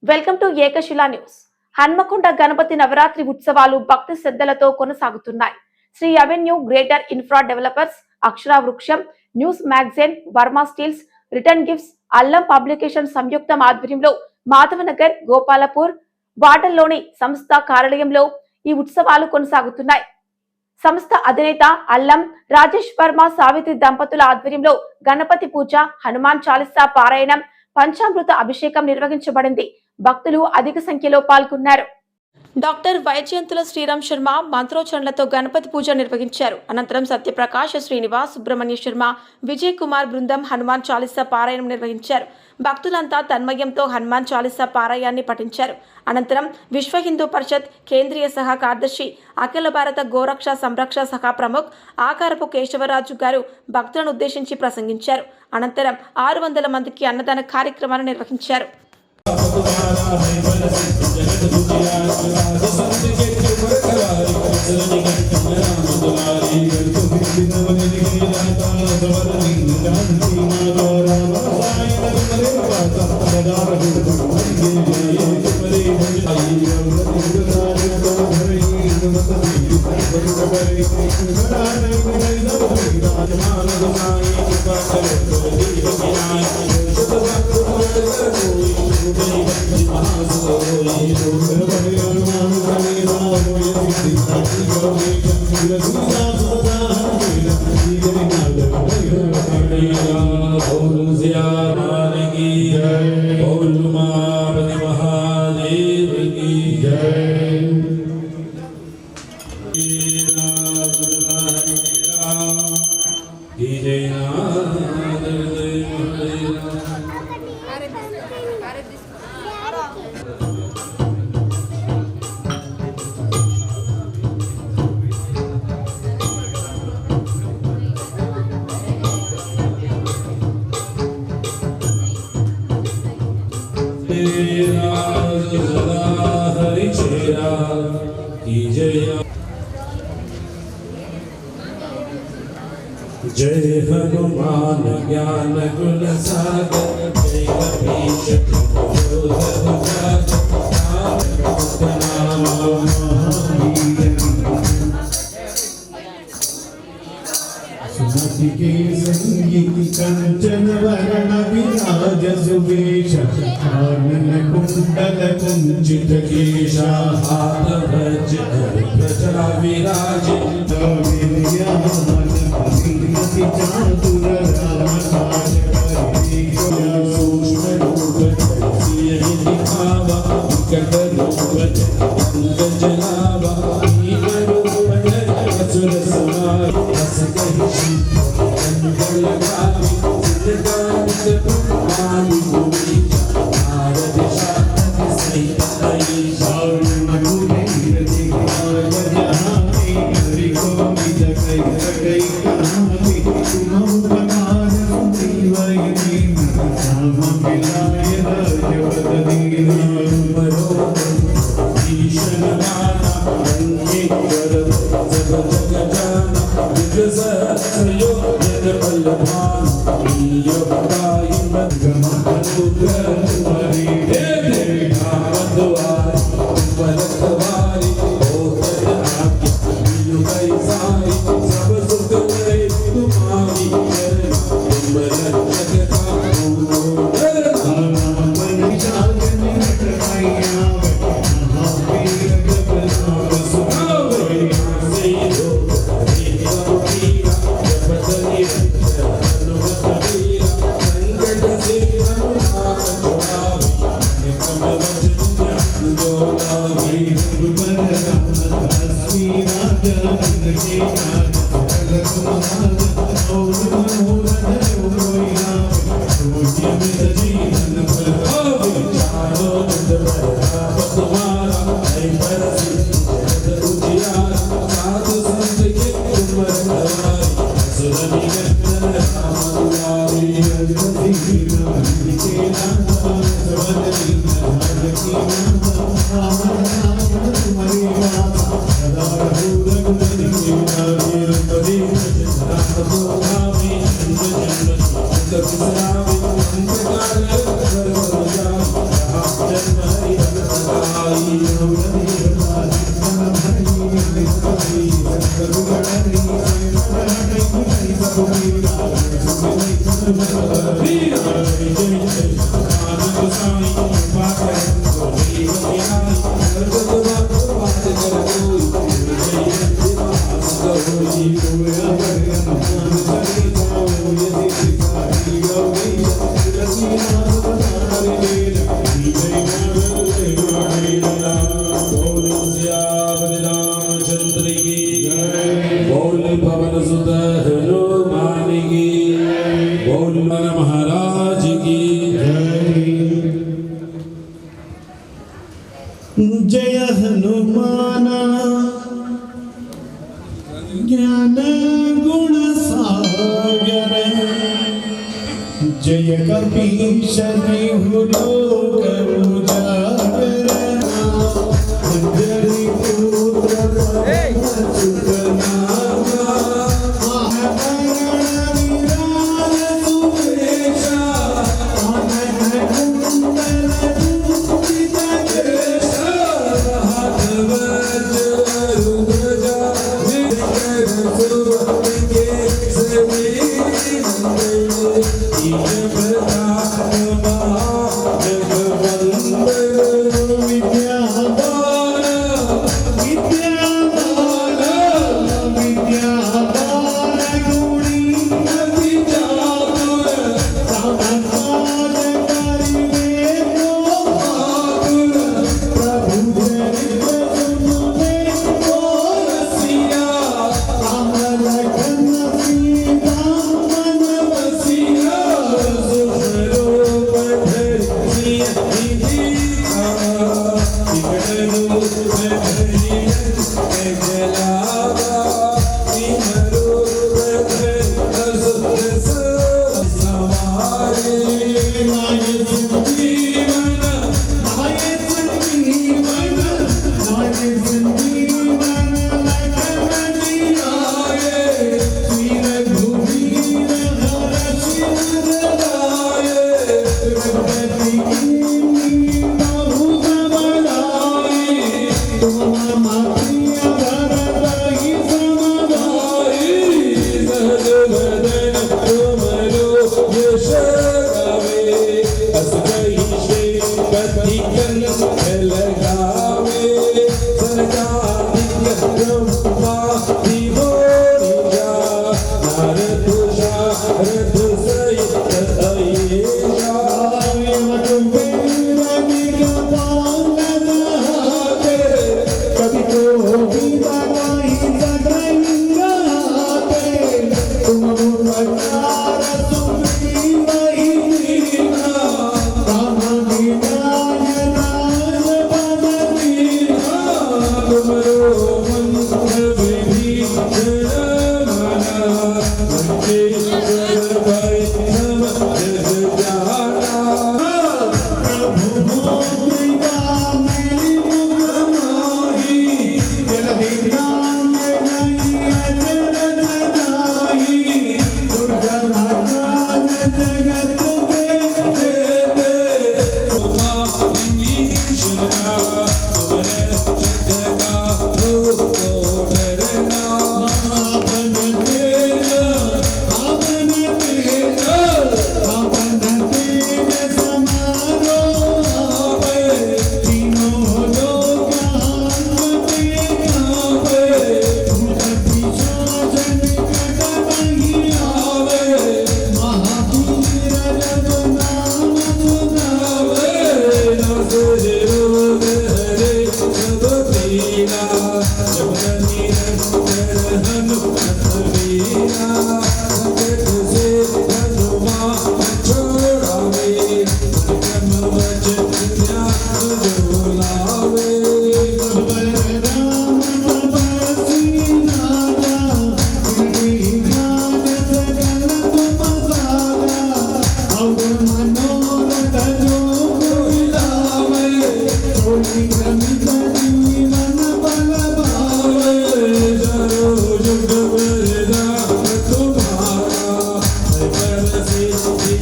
Welcome to Ekashila news. Hanamkonda Ganapati Navaratri ఉత్సవాలు భక్తి శ్రద్ధలతో కొనసాగుతున్నాయి. Sri avenue greater infra developers, Akshara Vruksham, news magazine, Varma steels, return gifts, Allam publication సంయుక్తం ఆధ్వర్యంలో మాధవనగర్, గోపాలపూర్ వార్డుల్లోని సంస్థ కార్యాలయంలో ఈ ఉత్సవాలు కొనసాగుతున్నాయి. సంస్థ అధినేత అల్లం రాజేష్ వర్మ, సావిత్రి దంపతుల ఆధ్వర్యంలో గణపతి పూజ, హనుమాన్ చాలీసా పారాయణం, పంచామృత అభిషేకం నిర్వహించబడింది. భక్తులు అధిక సంఖ్యలో పాల్గొన్నారు. డాక్టర్ వైజయంతుల శ్రీరామ్ శర్మ మంత్రోచ్చరణలతో గణపతి పూజ నిర్వహించారు. అనంతరం సత్యప్రకాశ్, శ్రీనివాస్, సుబ్రహ్మణ్య శర్మ, విజయ్ కుమార్ బృందం హనుమాన్ చాలీసా పారాయణం నిర్వహించారు. భక్తులంతా తన్మయంతో హనుమాన్ చాలీసా పారాయణాన్ని పఠించారు. అనంతరం విశ్వ హిందూ పరిషత్ కేంద్రీయ సహా కార్యదర్శి, అఖిల భారత గోరక్ష సంరక్ష సహా ప్రముఖ్ ఆకారపు కేశవరాజు గారు భక్తులను ఉద్దేశించి ప్రసంగించారు. అనంతరం 600 మందికి అన్నదాన కార్యక్రమాన్ని నిర్వహించారు. जय हनुमान ज्ञान गुण सागर, जय कपीश सुमति के संगी कंचन वरण विराज सुवेश, कानन कुंडल कुंचित केशा, हाथ वज्र ध्वजा विराज, चातुर राम काज करे, सूक्ष्म रूप धरि दिखावा, विकट रूप अंग जलावा, नीम रूप धरि असुर सवार, हस कहि अंग लगावी, सिद्धांत मानि भूमि नारद शारद सहित ऐसा, मधुरे दिखावा जहानी, हरि गोविंद कहि Jai महाराज की जय हनुमान ज्ञान गुण सागर जय कपीश तिहु लोक उजागर अंजलि पुत्र पवन नामा महाकरण विराज सुवेशा आनन कुंडल कुंचित केशा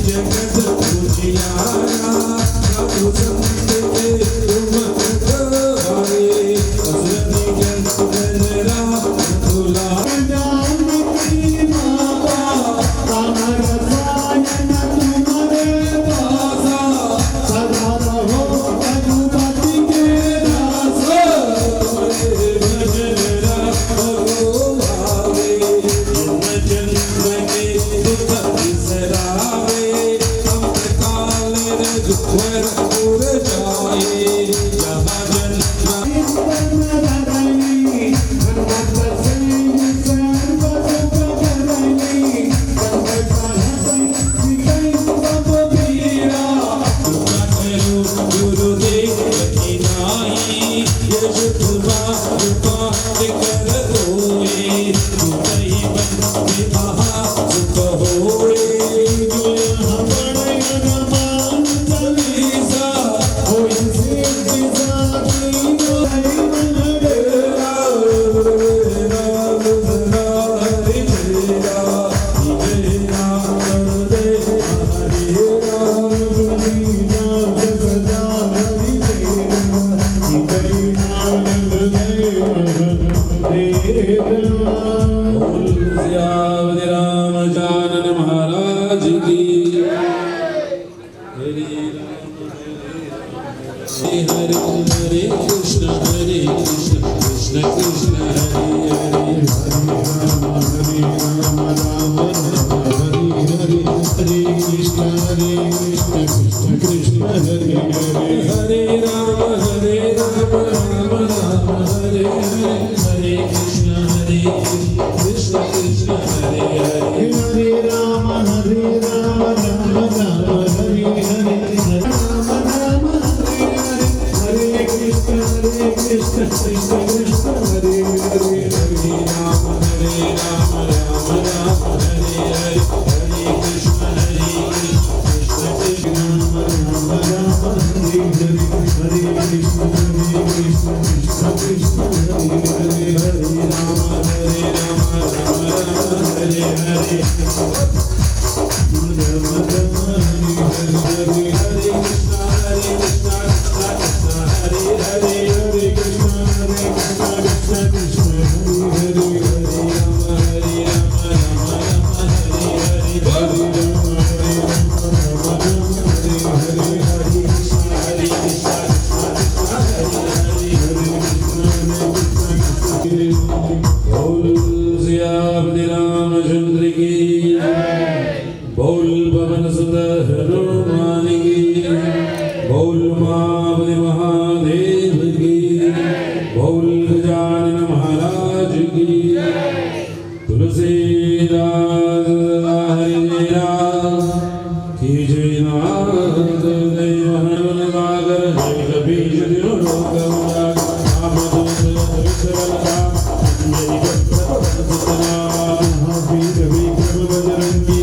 जगत पूजिया प्रभु संत के तुम Hare Hare Krishna Krishna Krishna Hare Hare Hare Rama Rama Rama Hare Hare Hare Krishna Krishna Krishna Hare Hare Hare Rama Rama Rama Hare Hare Hare Krishna Krishna Krishna Hare Hare Hare Rama Rama Rama Hare Hare Rama Rama Hare Hare Krishna Krishna Krishna Hare Hare Hare Rama Rama Rama Hare Hare Hare Krishna Krishna Krishna Rama Rama Hare Hare Hare Krishna Krishna Krishna Hare Hare Hare Rama Rama Hare Hare बोल सियापति रामचंद्र की बोल पवन सुत हनुमान की बोल उमापति महादेव की बोल गजानन महाराज की तुलसीदास हरि राम की जय नाथ देव हनुमान सागर जय कपीश दिनो लोक उजागर नाम दूत विठल राम जय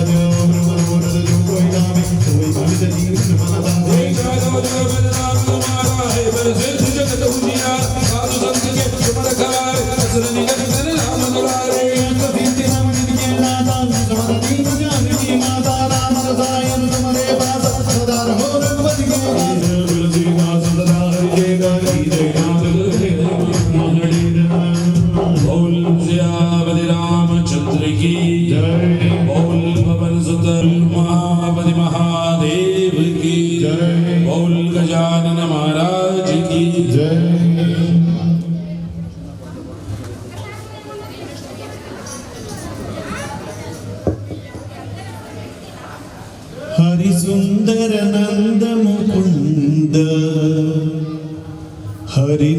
Karnam महापति महादेव की जय। बोल गजानन महाराज की जय। हरि सुंदर नंद मुकुंद हरि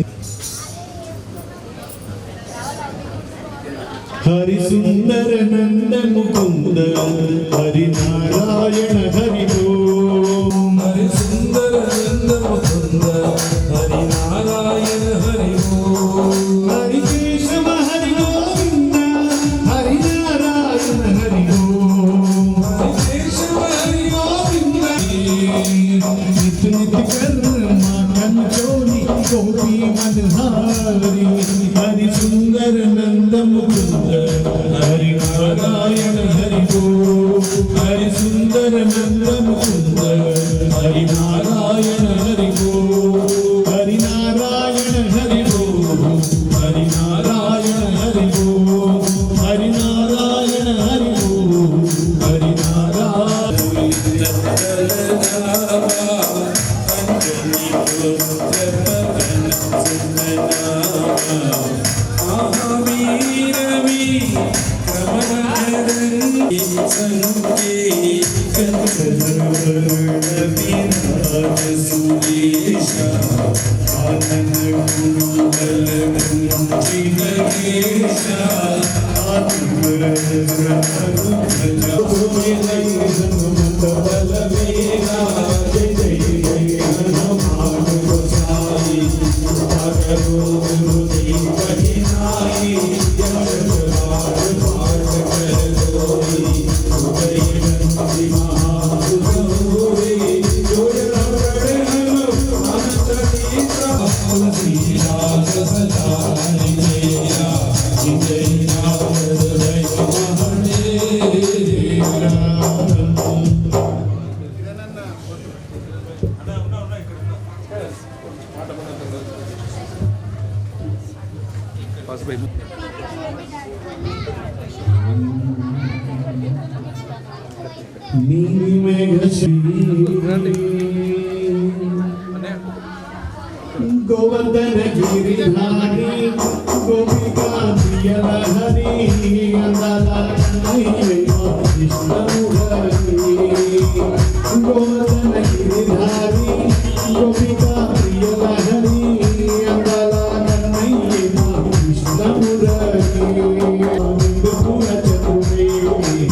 हरि सुंदर नंद मुकुंद हरि नारायण हरि ओम हरि सुंदर नंद मुकुंद हरि नारायण हरि ओम हरि केशव हरि गोविंद हरि नारायण हरि ओम हरि केशव हरि गोविंद नित नित कर्मा कंचोली गोपी मनहारी हरि सुंदर नंद मुकुंद हरि नारायण हरि ओम हरि सुंदर नंद मुकुंद हरि नारायण हरि ओम हरि नारायण हरि ओम हरि नारायण हरि ओम हरि नारायण हरि ओम हरि गोवर्धन गिरिधारी गोपिका प्रिय हरि अंदाला कृष्ण मुरारी गोवर्धन गिरिधारी गोपिका प्रिय हरि अंदाला कृष्ण मुरारी पूर्ण चतुर्वेदी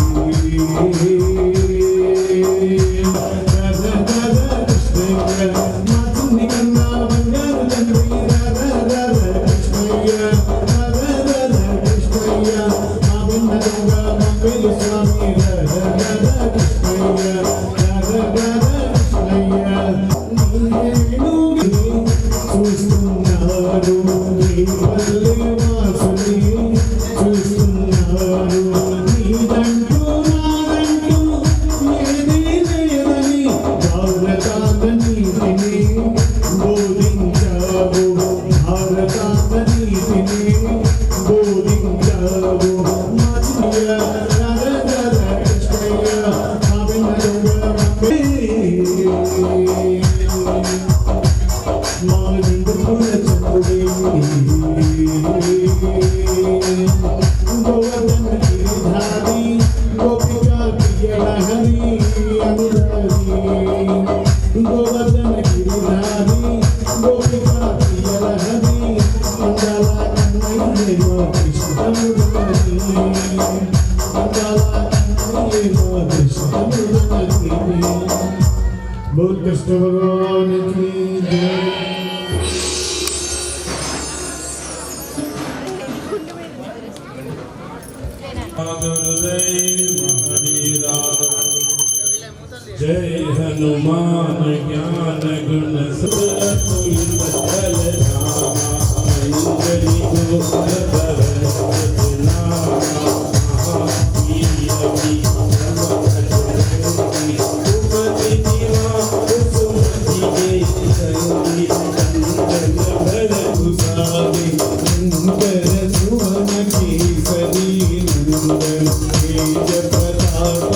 बहुत कष्ट भगवान की जय। जय हनुमान ज्ञान गुण प्रताप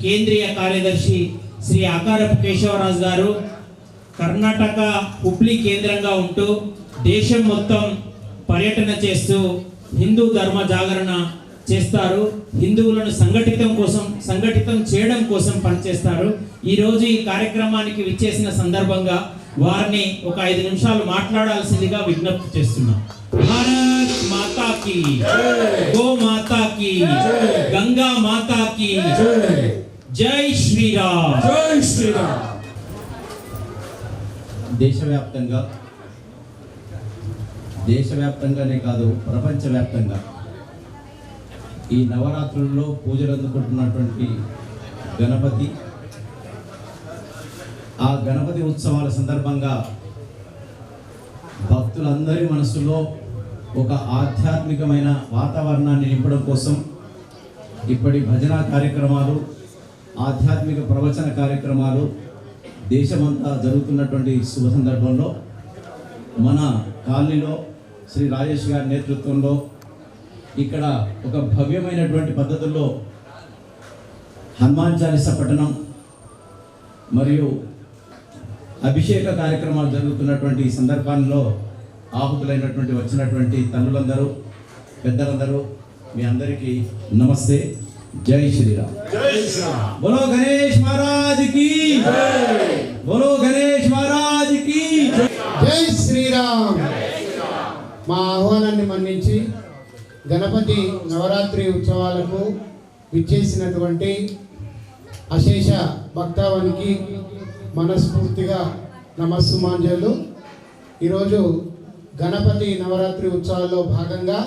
కేంద్రీయ కార్యదర్శి శ్రీ ఆకారపు కేశవరాజు గారు కర్ణాటక హుబ్లీ కేంద్రంగా ఉంటూ దేశం మొత్తం పర్యటన చేస్తూ హిందూ ధర్మ జాగరణ చేస్తారు. హిందువులను సంఘటితం చేయడం కోసం పనిచేస్తారు. ఈ రోజు ఈ కార్యక్రమానికి విచ్చేసిన సందర్భంగా వారిని ఒక 5 నిమిషాలు మాట్లాడాల్సిందిగా విజ్ఞప్తి చేస్తున్నాం. భారత్ మాతా की गो माता की गंगा माता की జై శ్రీరామ్. జై శ్రీరామ్. దేశవ్యాప్తంగానే కాదు ప్రపంచవ్యాప్తంగా ఈ నవరాత్రుల్లో పూజలు అందుకుంటున్నటువంటి గణపతి, ఆ గణపతి ఉత్సవాల సందర్భంగా భక్తులందరి మనసులో ఒక ఆధ్యాత్మికమైన వాతావరణాన్ని నింపడం కోసం ఇప్పటి భజన కార్యక్రమాలు, ఆధ్యాత్మిక ప్రవచన కార్యక్రమాలు దేశమంతా జరుగుతున్నటువంటి శుభ సందర్భంలో మన కాలనీలో శ్రీ రాజేష్ గారి నేతృత్వంలో ఇక్కడ ఒక భవ్యమైనటువంటి పద్ధతుల్లో హనుమాన్ చాలీసా పఠనం మరియు అభిషేక కార్యక్రమాలు జరుగుతున్నటువంటి ఈ సందర్భాల్లో ఆహుతులైనటువంటి వచ్చినటువంటి తల్లులందరూ, పెద్దలందరూ మీ అందరికీ నమస్తే. జై శ్రీరామ్. బోలో గణేష్ మహారాజ్ కి బోలో గణేష్ మహారాజ్ కి జై శ్రీరామ్. మా ఆహ్వానాన్ని మన్నించి గణపతి నవరాత్రి ఉత్సవాలకు విచ్చేసినటువంటి అశేష భక్తావానికి మనస్ఫూర్తిగా నమస్సుమాంజలు. ఈరోజు గణపతి నవరాత్రి ఉత్సవాల్లో భాగంగా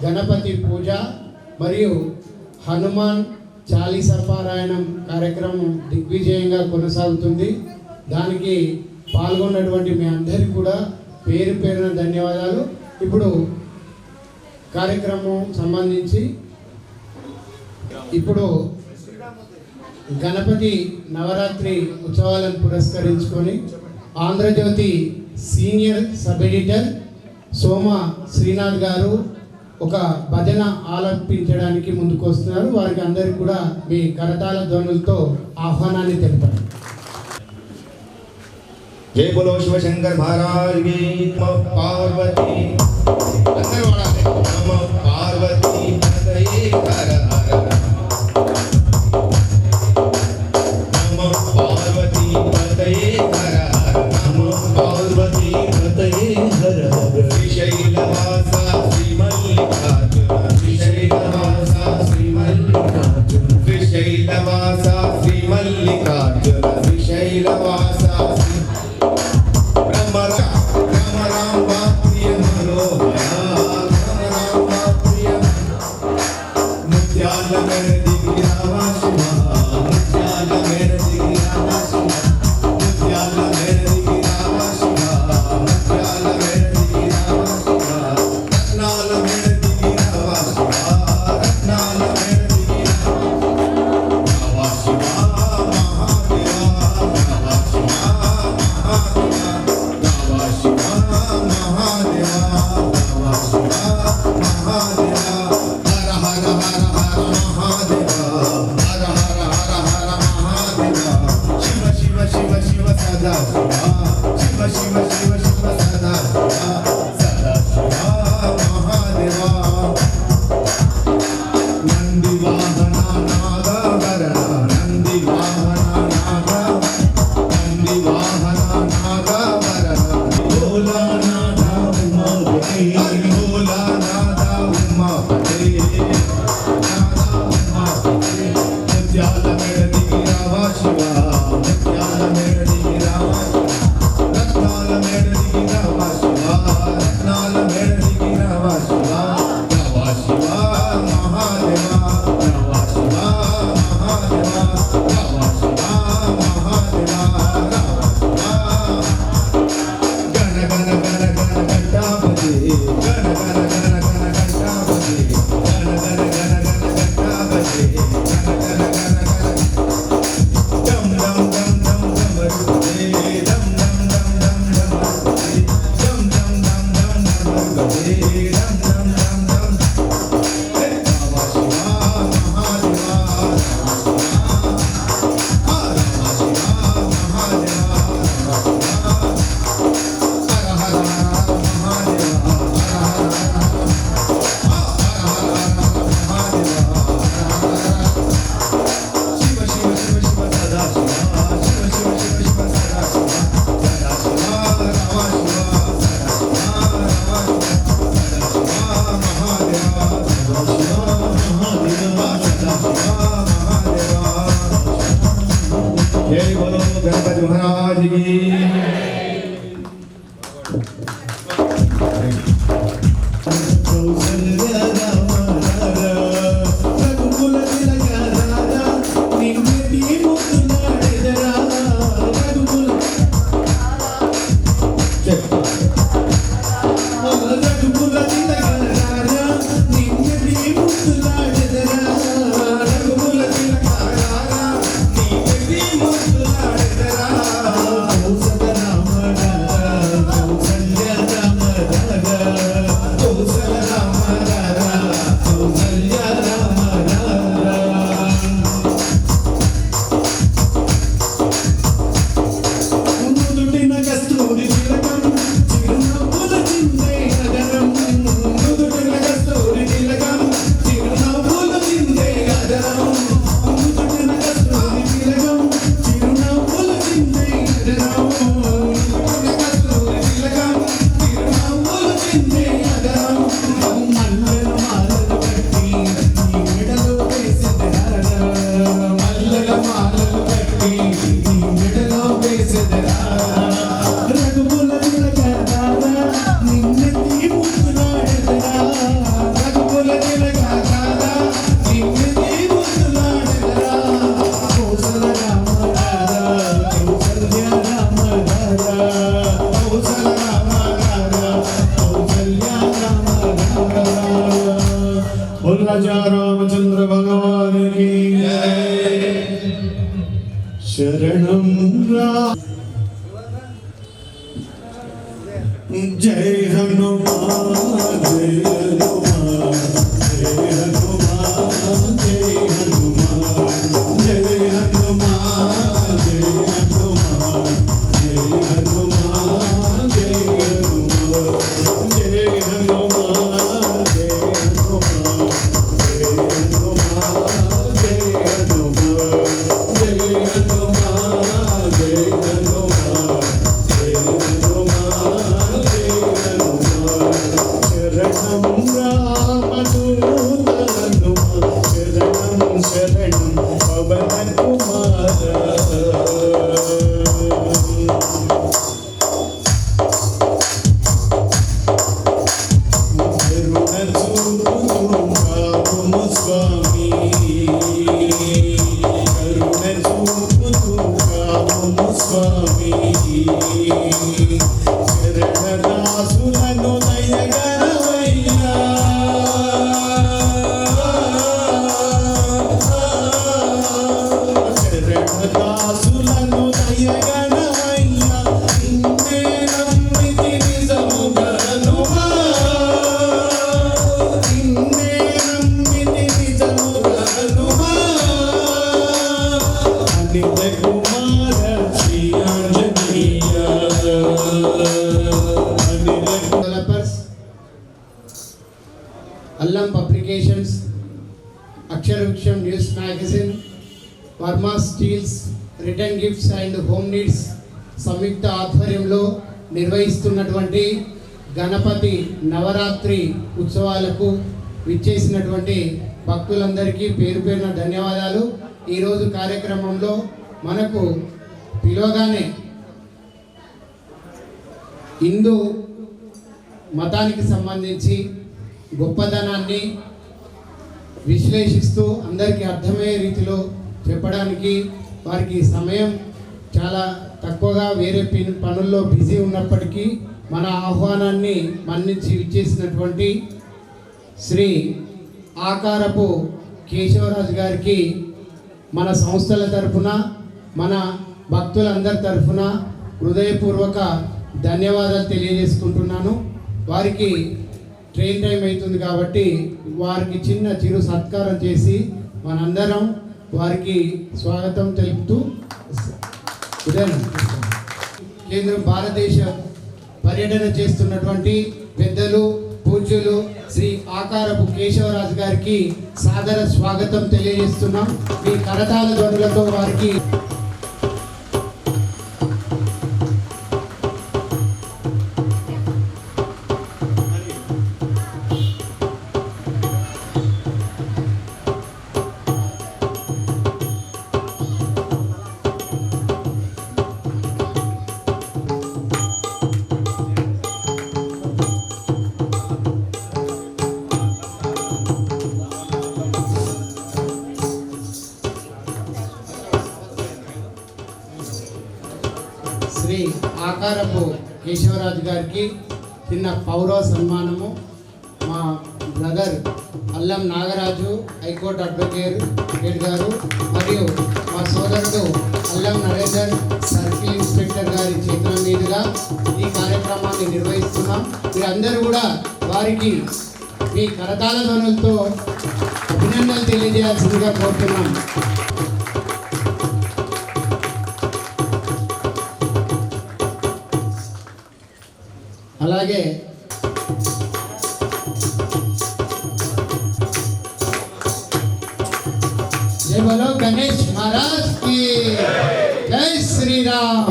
గణపతి పూజ మరియు హనుమాన్ చాలీసా పారాయణం కార్యక్రమం దిగ్విజయంగా కొనసాగుతుంది. దానికి పాల్గొన్నటువంటి మీ అందరికీ కూడా పేరు పేరున ధన్యవాదాలు. ఇప్పుడు కార్యక్రమం సంబంధించి ఇప్పుడు గణపతి నవరాత్రి ఉత్సవాలను పురస్కరించుకొని ఆంధ్రజ్యోతి సీనియర్ సబ్ ఎడిటర్ సోమ శ్రీనాథ్ గారు ఒక భజన ఆలపించడానికి ముందుకు వస్తున్నారు. వారికి అందరికీ కూడా మీ కరతాళ ధ్వనులతో ఆహ్వానాన్ని తెలిపారు. जय बोलो शिव शंकर महाराज की नमः पार्वती नमः पार्वती पतये हर हर नमः पार्वती पतये हर हर नमः पार्वती पतये हर हर श्रीशैलवासा श्रीमल्लिकार्जुन श्रीशैलवासा श्रीमल्लिकार्जुन श्रीशैलवासा श्रीमल्लिकार्जुन श्रीशैलवासा राजा रामचंद्र भगवान की शरणं जय हनुमान जय हनुमान जय हनुमान जय हनुमान जय हनुमान जय हनुमान जय हनुमान जय हनुमान जय हनुमान जय हनुमान जय हनुमान जय हनुमान जय हनुमान जय हनुमान जय हनुमान जय हनुमान शरणं रामदूत हनुमान शरणं शरणं पवन कुमार स्वामी करुण स्वामी शरणदासुలను దయగలవయ్యా శరణదాసులను దయగలవయ్యా నిన్నే నమ్మితి నిజముగా హనుమా నిన్నే నమ్మితి నిజముగా హనుమా అనిత కుమార Sri Anjaneya developers, Allam publications, Aksharavruksham news magazine, Varma steels return gifts and home needs సంయుక్త ఆధ్వర్యంలో నిర్వహిస్తున్నటువంటి గణపతి నవరాత్రి ఉత్సవాలకు విచ్చేసినటువంటి భక్తులందరికీ పేరు పేరున ధన్యవాదాలు. ఈరోజు కార్యక్రమంలో మనకు పిలవగానే హిందూ మతానికి సంబంధించి గొప్పతనాన్ని విశ్లేషిస్తూ అందరికీ అర్థమయ్యే రీతిలో చెప్పడానికి వారికి సమయం చాలా తక్కువగా వేరే పనుల్లో బిజీ ఉన్నప్పటికీ మన ఆహ్వానాన్ని మన్నించి విచ్చేసినటువంటి శ్రీ ఆకారపు కేశవరాజు గారికి మన సంస్థల తరఫున మన భక్తులందరి తరఫున హృదయపూర్వక ధన్యవాదాలు తెలియజేసుకుంటున్నాను. వారికి ట్రైన్ టైం అవుతుంది కాబట్టి వారికి చిన్న చిరు సత్కారం చేసి మనందరం వారికి స్వాగతం తెలుపుతూ కేంద్ర భారతదేశ పర్యటన చేస్తున్నటువంటి పెద్దలు పూజ్యులు శ్రీ ఆకారపు కేశవరాజు గారికి సాదర స్వాగతం తెలియజేస్తున్నాం. మీ కరతాళ ధ్వనులతో వారికి శ్రీ ఆకారపు కేశవరాజు గారికి చిన్న పౌరవ సన్మానము. మా బ్రదర్ అల్లం నాగరాజు హైకోర్టు అడ్వకేట్ గారు మరియు మా సోదరుడు అల్లం నరేందర్ సర్కిల్ ఇన్స్పెక్టర్ గారి చేతుల మీదుగా ఈ కార్యక్రమాన్ని నిర్వహిస్తున్నాం. మీరందరూ కూడా వారికి మీ కరతాళ ధ్వనులతో అభినందనలు తెలియజేయాల్సిందిగా కోరుతున్నాం. అలాగే జై బలో గణేష్ మహారాజ్ की जय श्री राम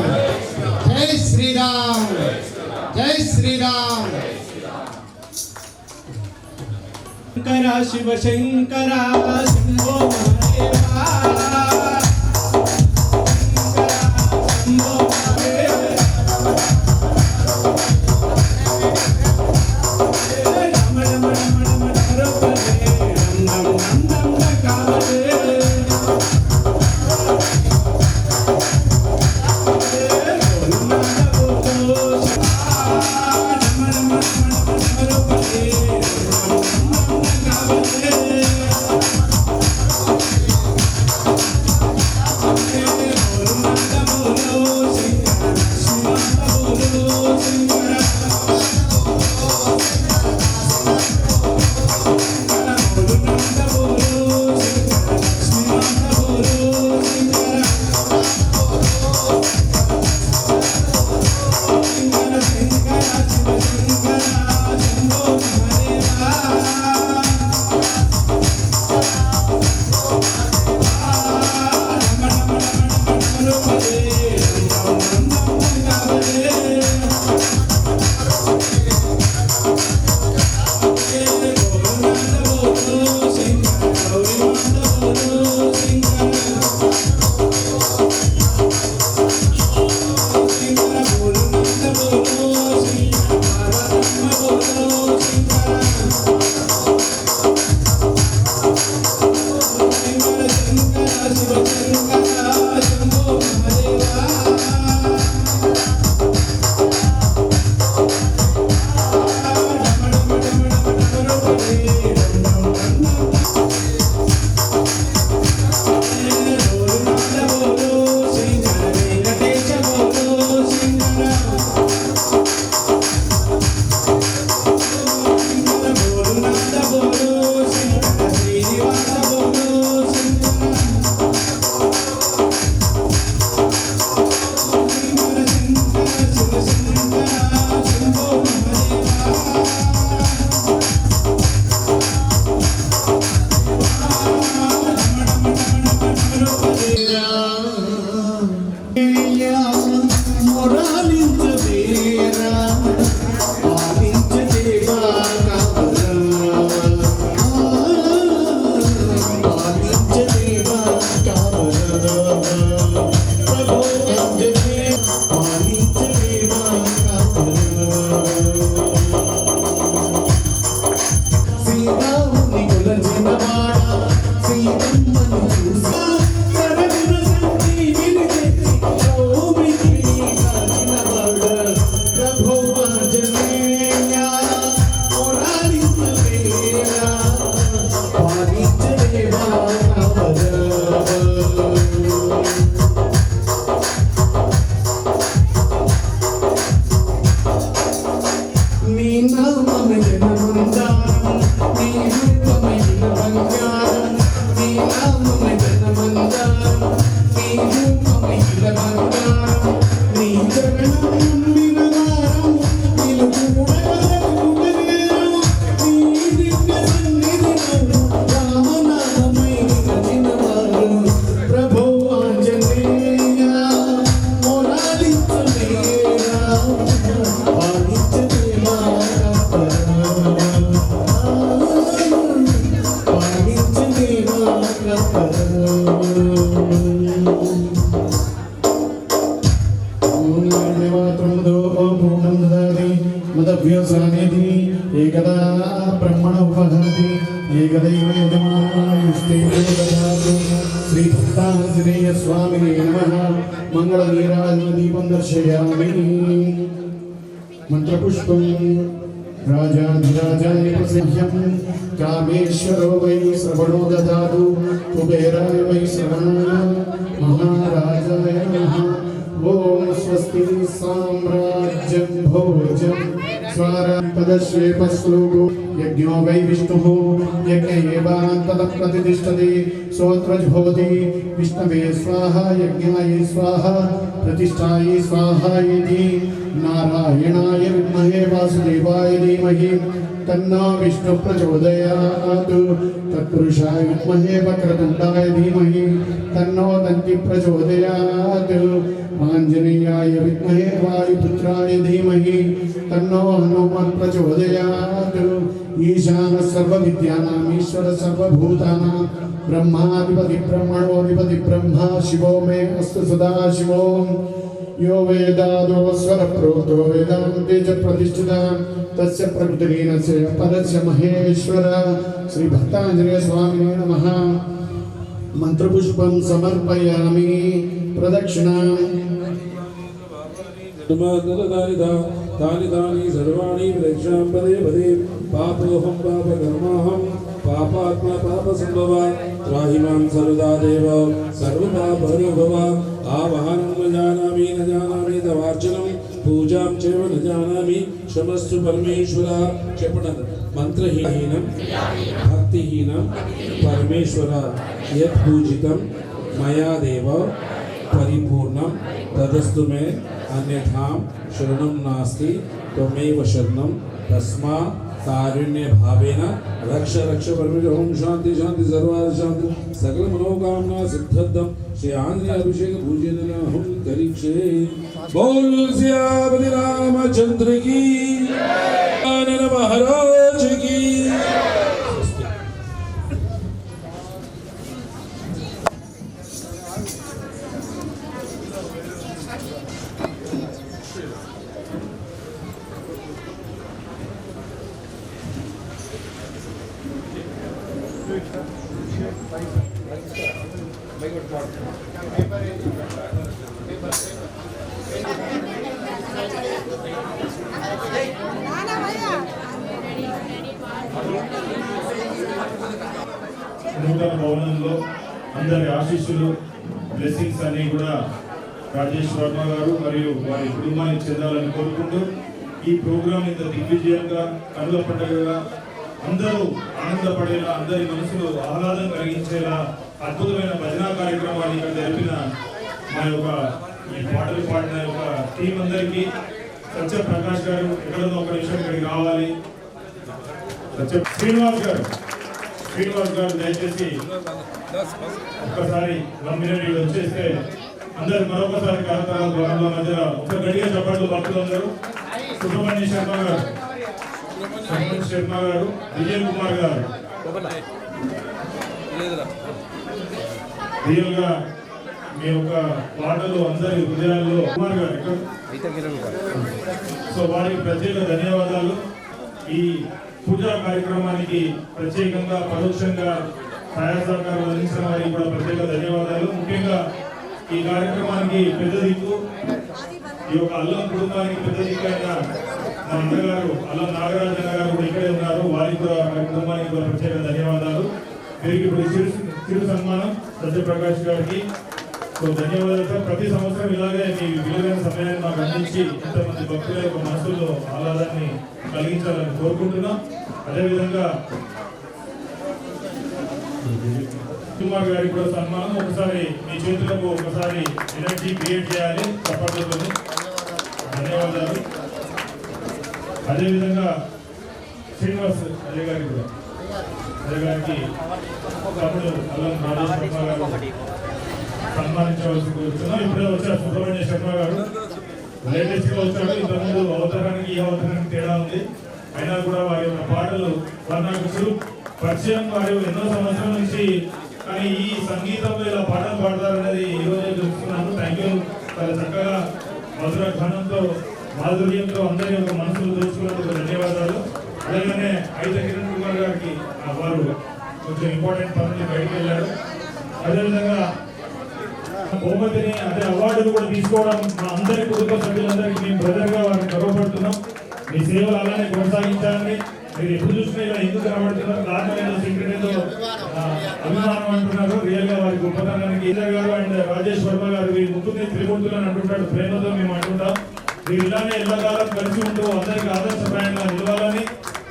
जय श्री राम जय श्री राम शंकरा शिव शंकरा शंभो महादेवा शंभो महादेवा एकदा ब्रह्मण उपहति एकदैव यजमानायुष्टे ददातु श्री भक्ताञ्जनेय स्वामिने नमः मङ्गलनीराजनदीपं दर्शयामि मंत्रपुष्पं राजाधिराजाय प्रसह्यं कामेश्वरो वै श्रवणो ददातु कुबेराय वै श्रवणाय महाराजाय नमः ओम स्वस्ति साम्राज्यं भोजं स्वारापदश्वेपश्लोको यज्ञो वै विष्णुः यज्ञ एवान्ततः प्रतिष्ठते सोत्रज्भवति विष्णवे स्वाहा यज्ञाय स्वाहा प्रतिष्ठायै स्वाहा इति नारायणाय विद्महे वासुदेवाय धीमहि तन्नो विष्णु प्रचोदयात् तत्पुरुषाय विद्महे वक्रतुण्डाय धीमहि तन्नो दन्ति प्रचोदयात् आञ्जनेयाय विद्महे वायुपुत्राय धीमहि तन्नो हनुमत् प्रचोदयात् ईशानः सर्वविद्यानाम् ईश्वरः सर्वभूतानां ब्रह्माधिपति ब्रह्मणोऽधिपति ब्रह्मा शिवो मे अस्तु सदा शिवो यो वेदादो स्वरप्रोक्तो वेदान्ते च प्रतिष्ठिता तस्य प्रकृतिरीनस्य पदस्य महेश्वर श्री भक्ताञ्जनेय स्वामिने नमः मंत्रपुष्पं समर्पयामि प्रदक्षिणां तानि तानि सर्वाणि प्रेक्षां पदे पदे पापोऽहं पापकर्माहं पापात्मा पापसम्भवा त्राहि मां सर्वदा देव सर्वपापहरो आवाहनं न जानामि तवार्चनं पूजां चैव न जानामि क्षमस्तु परमेश्वर చెప్పండి మంత్రహీనం భక్తిహీనం పరమేశ్వర యత్ పూజితం మయా దేవ పరిపూర్ణం తదస్తు మే అన్యథా శరణం నాస్తి త్వమేవ శరణం తస్మా कारुण्य भावेन रक्ष रक्ष परमेश्वर ओम शांति शांति सर्वार शांति सकल मनोकामना सिद्धर्थम श्री आंजनेय अभिषेक पूजन हम करिष्ये बोल सियापति रामचंद्र की आनंद महाराज की నూతన భవనంలో అందరి ఆశీస్సులు బ్లెస్సింగ్స్ అన్ని కూడా రాజేష్ వర్మ గారు మరియు వారి కుటుంబానికి చెందాలని కోరుకుంటూ ఈ ప్రోగ్రాం ఇంత దిగ్విజయంగా కనుల పండుగగా అందరూ ఆనందపడేలా అందరి మనసులో ఆహ్లాదం కలిగించేలా అద్భుతమైన భజనా కార్యక్రమాన్ని ఇక్కడ జరిపిన మా యొక్క ఈ పాటలు పాడిన యొక్క టీం అందరికీ సత్య ప్రకాష్ గారు ఎక్కడో ఒక నిమిషం ఇక్కడికి రావాలి సత్య శ్రీనివాస్ గారు దయచేసి ఒక్కసారి 1 మినిట్ వచ్చేస్తే అందరు మరొకసారి కార్యక్రమాల ద్వారంలో మధ్య ఒక గడిగా చెప్పట్లు భక్తులందరూ సుబ్రహ్మణ్య శర్మ గారు విజయ్ కుమార్ గారు రియల్ గా మీ యొక్క పాటలు అందరి హృదయాల్లో కుమార్ గారు సో వారికి ప్రత్యేక ధన్యవాదాలు. ఈ పూజా కార్యక్రమానికి ప్రత్యేకంగా పరోక్షంగా సహాయ సహకారాలు అందించిన వారికి కూడా ప్రత్యేక ధన్యవాదాలు. ముఖ్యంగా ఈ కార్యక్రమానికి పెద్ద దిక్కు, ఈ యొక్క అల్లం కుటుంబానికి పెద్ద దిక్కు అయిన మా అన్నగారు అల్లం నాగరాజన్న గారు కూడా ఇక్కడే ఉన్నారు. వారికి కూడా వారి కుటుంబానికి కూడా ప్రత్యేక ధన్యవాదాలు. వీరికి ఇప్పుడు చిరు సన్మానం సత్యప్రకాష్ గారికి. సో ధన్యవాదాలు సార్. ప్రతి సంవత్సరం ఇలాగే మీ విలువైన సమయాన్ని మాకు అందించి ఇంతమంది భక్తుల యొక్క మనసుల్లో ఆహ్లాదాన్ని కలిగించాలని కోరుకుంటున్నాం. అదేవిధంగా కుమార్ గారికి కూడా సన్మానం. ఒకసారి మీ చేతులకు ఒకసారి ఎనర్జీ క్రియేట్ చేయాలి చప్పట్లతో. ధన్యవాదాలు. అదేవిధంగా శ్రీనివాస్ అజయ్ గారికి కూడా అజయ్ గారికి తమ్ముడు అల్లం రాజేష్ శర్మ గారు సన్మానించవలసి కూర్చున్నాం. ఇప్పుడే వచ్చారు సుబ్రహ్మణ్య శర్మ గారు. లేటెస్ట్ గా వచ్చాడు. ఇంతకుముందు అవతారానికి ఈ అవతారానికి తేడా ఉంది. అయినా కూడా వారి యొక్క పాటలు వారు నాకు పరిచయం. వారు ఎన్నో సంవత్సరాల నుంచి, కానీ ఈ సంగీతంలో ఇలా పాటలు పాడతారనేది ఈ రోజే తెలుసుకున్నాను. Thank you. చాలా చక్కగా మధుర ఘనంతో మాధుర్యంతో అందరి యొక్క మనసులు దోచుకున్నందుకు ధన్యవాదాలు. అలాగనే అయితే కిరణ్ కుమార్ గారికి వారు కొంచెం ఇంపార్టెంట్ పనులు బయటకు వెళ్ళారు. అదేవిధంగా బహుమతిని అదే అవార్డును కూడా తీసుకోవడం మా అందరి కుటుంబ సభ్యులందరికీ మేము బ్రదర్గా వారిని గర్వపడుతున్నాం. మీ సేవలు అలానే కొనసాగించాలని. మీరు ఎప్పుడు చూసినా ఇలా ఎందుకు కనబడుతున్నారు, కారణం ఏదో సీక్రెట్ ఏదో అభిమానం అంటున్నారు. రియల్ గా వారి గొప్పతనానికి ఈశ్వర్ గారు అండ్ రాజేష్ వర్మ గారు వీరి ముగ్గురిని త్రిమూర్తులని అంటుంటాడు. ప్రేమతో మేము అంటుంటాం. మీరు ఇలానే ఎల్లకాలం కలిసి ఉంటూ అందరికీ ఆదర్శప్రాయంగా నిలవాలని,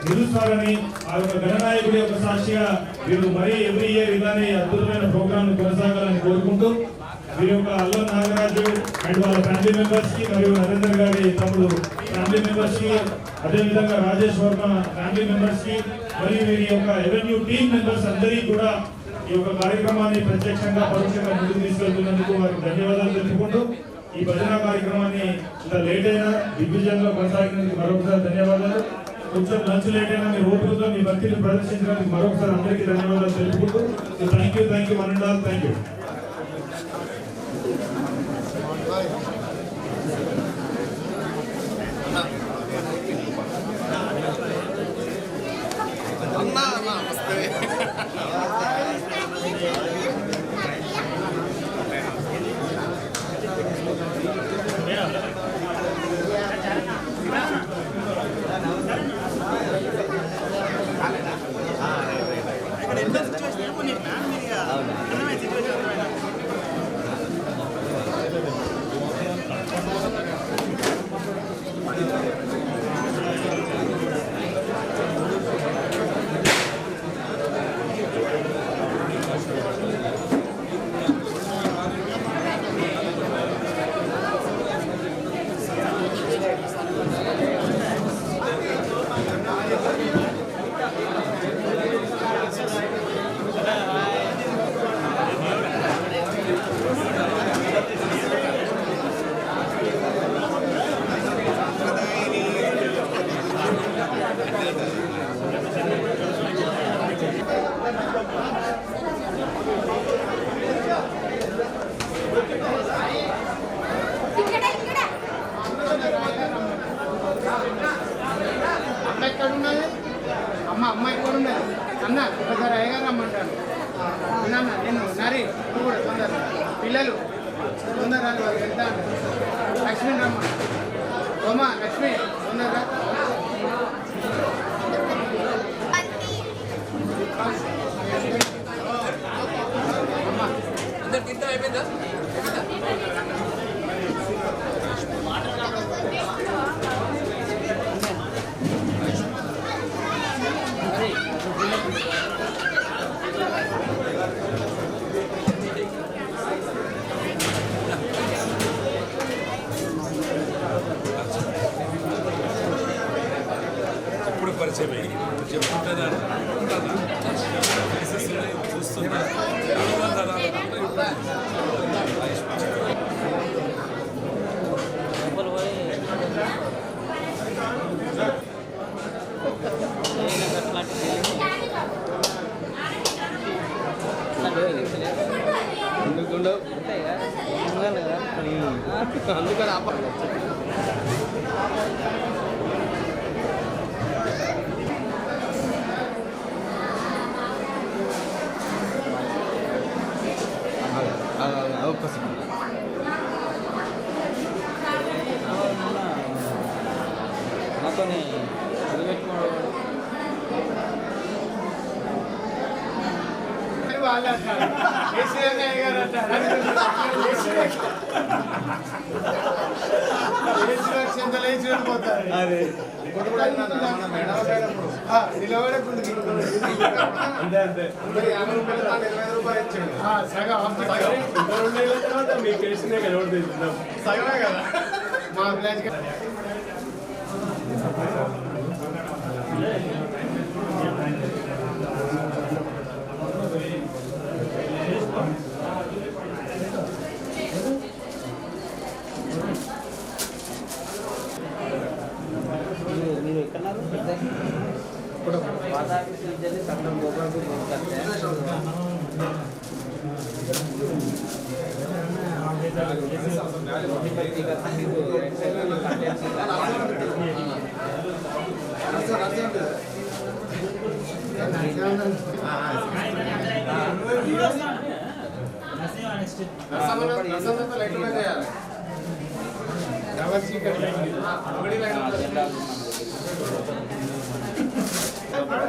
నిలుస్తారని ఆ యొక్క గణనాయకుడి యొక్క సాక్షిగా వీరు మరీ ఎవ్రీ ఇయర్ ఇలానే అద్భుతమైన ప్రోగ్రాం కొనసాగాలని కోరుకుంటూ, వీరి యొక్క అల్లం నాగరాజు అండ్ వాళ్ళ ఫ్యామిలీ మెంబర్స్ కి మరియు నరేందర్ గారి తమ్ముడు ఫ్యామిలీ మెంబర్స్ కి, అదేవిధంగా రాజేష్ వర్మ ఫ్యామిలీ మెంబర్స్ కి మరియు వీరి యొక్క ఎవెన్యూ టీమ్ మెంబర్స్ అందరికీ కూడా ఈ యొక్క కార్యక్రమాన్ని ప్రత్యక్షంగా పరోక్షంగా ముందుకు తీసుకెళ్తున్నందుకు వారికి ధన్యవాదాలు తెలుపుకుంటూ, ఈ భజన కార్యక్రమాన్ని ఇంత లేట్ అయినా దిగ్విజయంగా కొనసాగినందుకు మరొకసారి ధన్యవాదాలు. కొంచెం లంచ్ లేట్ అయినా మీ ఓపికతో మీ భక్తిని ప్రదర్శించడానికి మరొకసారి అందరికీ ధన్యవాదాలు తెలుపుకుంటూ thank you one and all. Thank you. అమ్మ ఇక్కడ ఉన్నది అన్న ఒకసారి అయ్యగారు రమ్మంటాను. నాన్న నేను నరి కూడా తొందర పిల్లలు తొందర వెళ్తా. లక్ష్మి రమ్మ ఓమ లక్ష్మి తొందరగా. అయిపోయిందా? ఇప్పుడు పరిచయం అయ్యి చెప్తుంటా చూస్తున్నా. అందుకని వాళ్ళు అంటారు కేసీఆర్ గారు అంటారు చెంతలు వేసి వెళ్ళిపోతారు నిలబడకుండా సగమే కదా మా విలేజ్ ఇప్పుడు సంఘం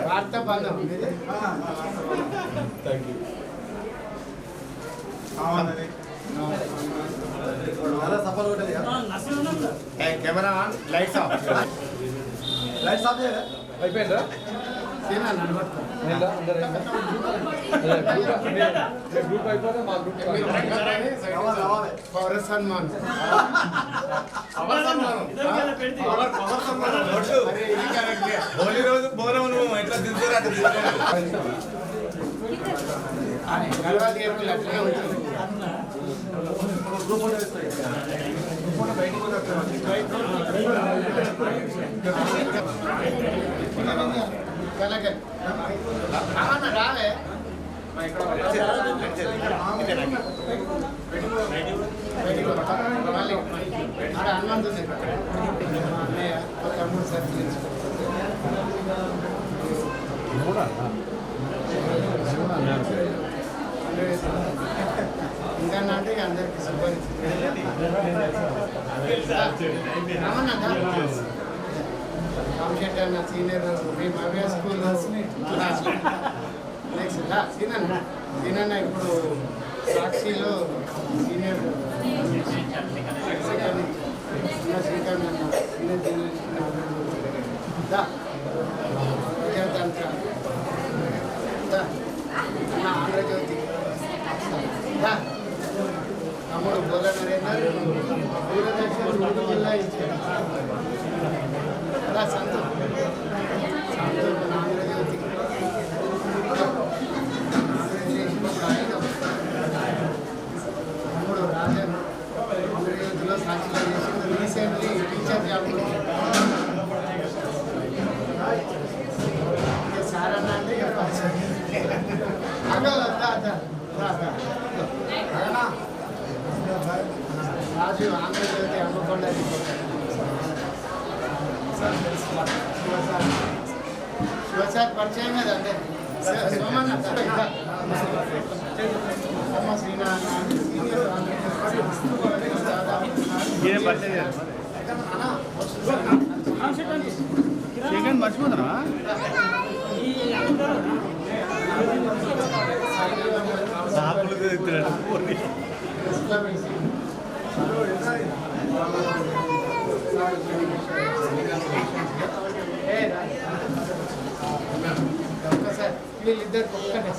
వార్తా బంధం కెమెరా ఆన్ లైట్స్ ఆఫ్ అయిపోయిందా పౌర సన్మాన్ హోలీ రోజు బోనం ఎట్లా గర్వాది ఏర్పడి అట్లనే ఉంటుంది రాలే హనుమంతుంది మా అన్నయ్య తమ్ముడు సర్కిల్ ఇంకా అంటే అందరికి రామశెట్టి అన్న సీనియర్ మీ మవ్య స్కూల్ నెక్స్ట్ సీనన్న ఇప్పుడు సాక్షిలో సీనియర్ శ్రీకాంత్ అన్న సీనియర్ ఆంధ్రజ్యోతి తమ్ముడు బోల నరేందర్ దూరదర్శన్ గుంటూరు జిల్లా ఇచ్చారు సంతు ఆంధ్రజ్యోతి తమ్ముడు రాజన్ ఆంధ్రజ్యోతిలో సాక్షిగా చేసి రీసెంట్లీ టీచర్ జాబ్ సారన్న అంటే రాజు ఆంధ్రజ్యోతి అమ్మకొండ శివసార్ పరిచయం కదా అంటే సోమన్న అమ్మ శ్రీనారాయణ సీనియర్ మర్చిపోతున్నా వీళ్ళిద్దరు ఒక్కటే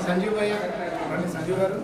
సంజీవ్ భయ్య సంజీవ్ గారు